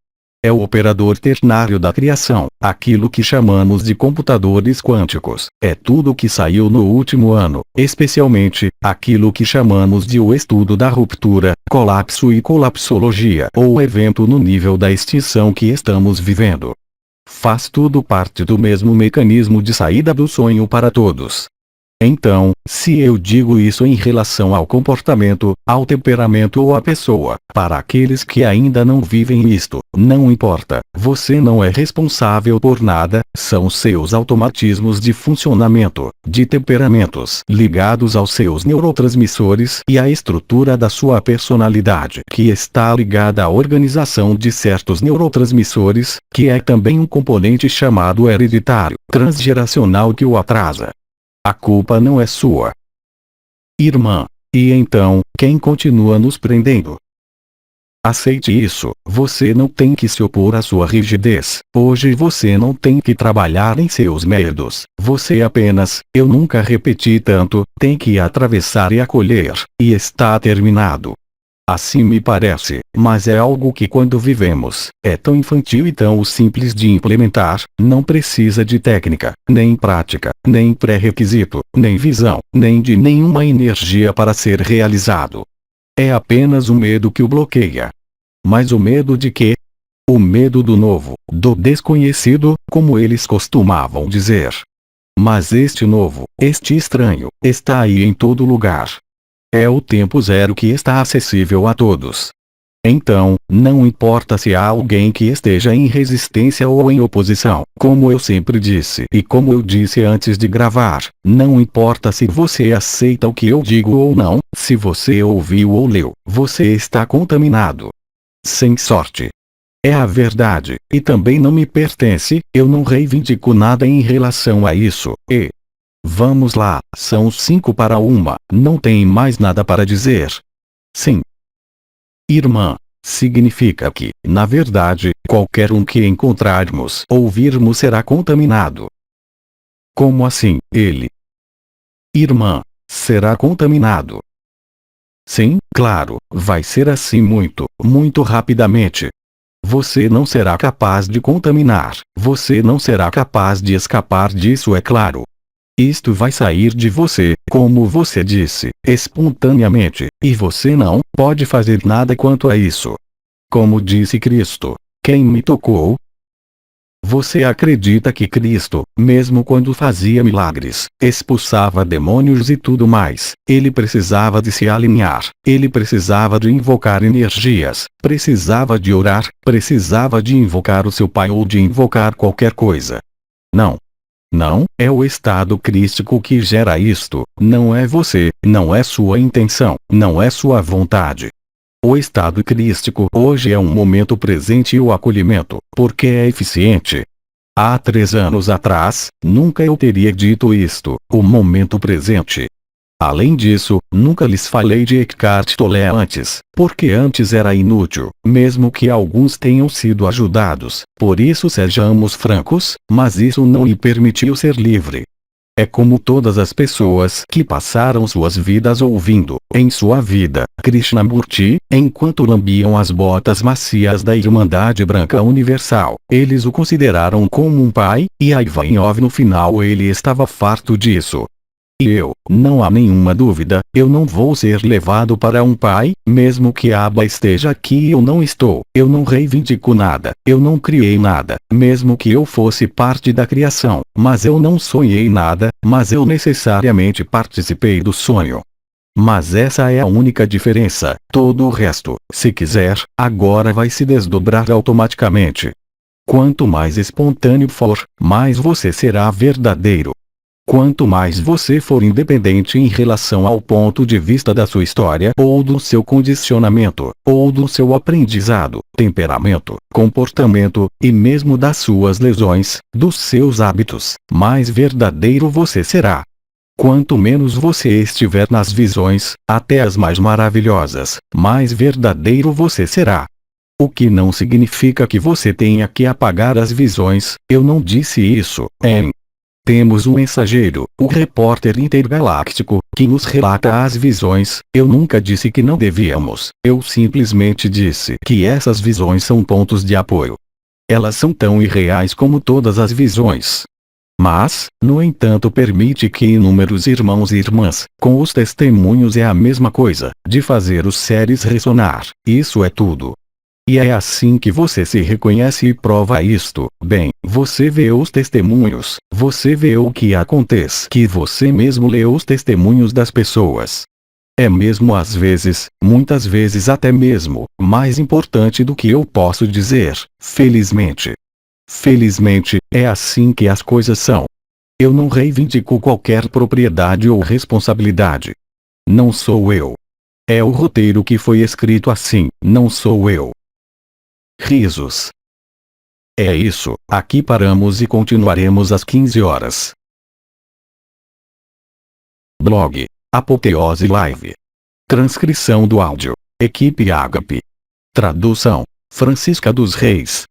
É o operador ternário da criação, aquilo que chamamos de computadores quânticos. É tudo que saiu no último ano, especialmente, aquilo que chamamos de o estudo da ruptura, colapso e colapsologia, ou evento no nível da extinção que estamos vivendo. Faz tudo parte do mesmo mecanismo de saída do sonho para todos. Então, se eu digo isso em relação ao comportamento, ao temperamento ou à pessoa, para aqueles que ainda não vivem isto, não importa, você não é responsável por nada, são seus automatismos de funcionamento, de temperamentos ligados aos seus neurotransmissores e à estrutura da sua personalidade que está ligada à organização de certos neurotransmissores, que é também um componente chamado hereditário, transgeracional que o atrasa. A culpa não é sua, irmã. E então, quem continua nos prendendo? Aceite isso, você não tem que se opor à sua rigidez. Hoje você não tem que trabalhar em seus medos. Você apenas, eu nunca repeti tanto, tem que atravessar e acolher, e está terminado. Assim me parece, mas é algo que quando vivemos, é tão infantil e tão simples de implementar, não precisa de técnica, nem prática, nem pré-requisito, nem visão, nem de nenhuma energia para ser realizado. É apenas o medo que o bloqueia. Mas o medo de quê? O medo do novo, do desconhecido, como eles costumavam dizer. Mas este novo, este estranho, está aí em todo lugar. É o tempo zero que está acessível a todos. Então, não importa se há alguém que esteja em resistência ou em oposição, como eu sempre disse e como eu disse antes de gravar, não importa se você aceita o que eu digo ou não, se você ouviu ou leu, você está contaminado. Sem sorte. É a verdade, e também não me pertence, eu não reivindico nada em relação a isso, e... Vamos lá, são 5 para 1, não tem mais nada para dizer. Sim. Irmã, significa que, na verdade, qualquer um que encontrarmos ou ouvirmos será contaminado. Como assim, ele? Irmã, será contaminado. Sim, claro, vai ser assim muito, muito rapidamente. Você não será capaz de contaminar, você não será capaz de escapar disso, é claro. Isto vai sair de você, como você disse, espontaneamente, e você não pode fazer nada quanto a isso. Como disse Cristo, quem me tocou? Você acredita que Cristo, mesmo quando fazia milagres, expulsava demônios e tudo mais, ele precisava de se alinhar, ele precisava de invocar energias, precisava de orar, precisava de invocar o seu pai ou de invocar qualquer coisa? Não. Não, é o estado crístico que gera isto, não é você, não é sua intenção, não é sua vontade. O estado crístico hoje é um momento presente e o acolhimento, porque é eficiente. Há 3 anos atrás, nunca eu teria dito isto, o momento presente. Além disso, nunca lhes falei de Eckhart Tolle antes, porque antes era inútil, mesmo que alguns tenham sido ajudados, por isso sejamos francos, mas isso não lhe permitiu ser livre. É como todas as pessoas que passaram suas vidas ouvindo, em sua vida, Krishnamurti, enquanto lambiam as botas macias da Irmandade Branca Universal. Eles o consideraram como um pai, e Ivanov no final ele estava farto disso. E eu, não há nenhuma dúvida, eu não vou ser levado para um pai, mesmo que Abba esteja aqui e eu não estou. Eu não reivindico nada, eu não criei nada, mesmo que eu fosse parte da criação, mas eu não sonhei nada, mas eu necessariamente participei do sonho. Mas essa é a única diferença, todo o resto, se quiser, agora vai se desdobrar automaticamente. Quanto mais espontâneo for, mais você será verdadeiro. Quanto mais você for independente em relação ao ponto de vista da sua história ou do seu condicionamento, ou do seu aprendizado, temperamento, comportamento, e mesmo das suas lesões, dos seus hábitos, mais verdadeiro você será. Quanto menos você estiver nas visões, até as mais maravilhosas, mais verdadeiro você será. O que não significa que você tenha que apagar as visões, eu não disse isso, hein? Temos um mensageiro, o repórter intergaláctico, que nos relata as visões. Eu nunca disse que não devíamos, eu simplesmente disse que essas visões são pontos de apoio. Elas são tão irreais como todas as visões. Mas, no entanto, permite que inúmeros irmãos e irmãs, com os testemunhos é a mesma coisa, de fazer os seres ressonar, isso é tudo. E é assim que você se reconhece e prova isto. Bem, você vê os testemunhos, você vê o que acontece, que você mesmo lê os testemunhos das pessoas. É mesmo às vezes, muitas vezes até mesmo, mais importante do que eu posso dizer, felizmente. Felizmente, é assim que as coisas são. Eu não reivindico qualquer propriedade ou responsabilidade. Não sou eu. É o roteiro que foi escrito assim, não sou eu. Risos. É isso, aqui paramos e continuaremos às 15 horas. Blog. Apoteose Live. Transcrição do áudio. Equipe Ágape. Tradução. Francisca dos Reis.